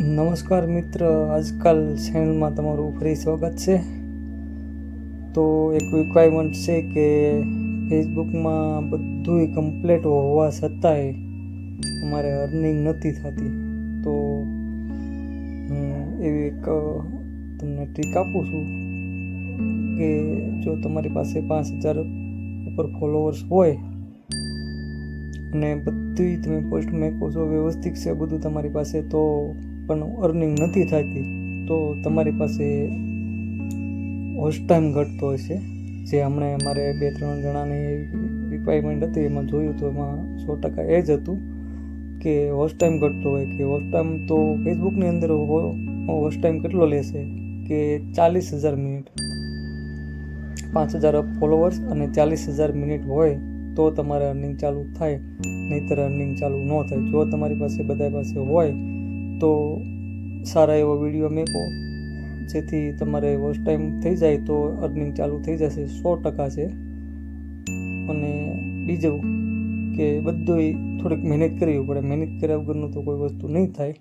નમસ્કાર મિત્ર, આજકાલ ચેનલમાં તમારું ફરી સ્વાગત છે. તો એક રિક્વાયરમેન્ટ છે કે ફેસબુકમાં બધુંય કમ્પ્લીટ હોવા છતાંય અમારે અર્નિંગ નથી થતી. તો હું એવી એક તમને ટ્રીક આપું છું કે જો તમારી પાસે 5,000 ઉપર ફોલોવર્સ હોય અને બધી તમે પોસ્ટ મેકો છો, વ્યવસ્થિત છે બધું તમારી પાસે, તો પણ અર્નિંગ નથી થતી, તો તમારી પાસે હોસ્ટ ટાઈમ ઘટતો હશે. જે હમણાં અમારે 2-3 જણાની રિક્વાયરમેન્ટ હતી, એમાં જોયું તો એમાં 100% એ જ હતું કે હોસ્ટ ટાઈમ ઘટતો હોય. કે હોસ્ટ ટાઈમ તો ફેસબુકની અંદર હોસ્ટ ટાઈમ કેટલો લેશે કે 40,000 મિનિટ. 5,000 ફોલોવર્સ અને 40,000 મિનિટ હોય તો તમારે અર્નિંગ ચાલુ થાય, નહીંતર અર્નિંગ ચાલુ ન થાય. જો તમારી પાસે બધા પાસે હોય તો સારા એવો વિડીયો મેકો, જેથી તમારે વોચ ટાઈમ થઈ જાય તો અર્નિંગ ચાલુ થઈ જશે, 100% છે. અને બીજું કે બધુંય થોડીક મહેનત કરવી પડે. મહેનત કર્યા વગરનું તો કોઈ વસ્તુ નહીં થાય.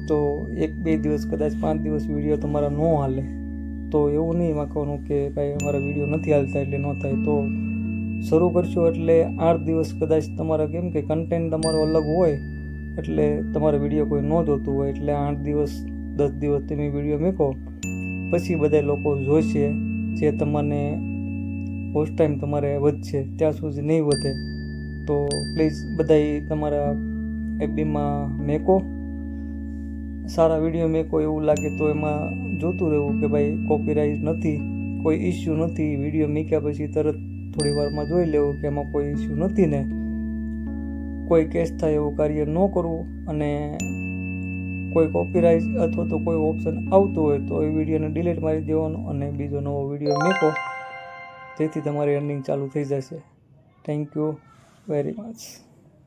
તો 1-2 દિવસ, કદાચ 5 દિવસ વિડીયો તમારા ન હાલે તો એવું નહીં વાંકવાનું કે ભાઈ અમારા વિડીયો નથી હાલતા એટલે ન થાય. તો શરૂ કરશો એટલે 8 દિવસ કદાચ તમારા, કેમ કે કન્ટેન્ટ તમારો અલગ હોય એટલે તમારા વિડીયો કોઈ ન જોતું હોય, એટલે 8 દિવસ 10 દિવસ તમે વિડીયો મેકો, પછી બધા લોકો જોઈશે. જે તમને પોસ્ટ ટાઈમ તમારે વધશે, ત્યાં સુધી નહીં વધે. તો પ્લીઝ બધાય તમારા એફબીમાં મેકો, સારા વિડીયો મેકો. એવું લાગે તો એમાં જોતું રહેવું કે ભાઈ કોપીરાઇટ નથી, કોઈ ઇસ્યુ નથી. વિડીયો મૂક્યા પછી તરત થોડી વારમાં જોઈ લેવું કે એમાં કોઈ ઇસ્યુ નથી ને, કોઈ કેસ થાય એવું કાર્ય ન કરવું. અને કોઈ કોપીરાઇટ અથવા તો કોઈ ઓપ્શન આવતું હોય તો એ વિડીયોને ડિલીટ મારી દેવાનો અને બીજો નવો વિડીયો મેકો, જેથી તમારી અર્નિંગ ચાલુ થઈ જશે. Thank you very much.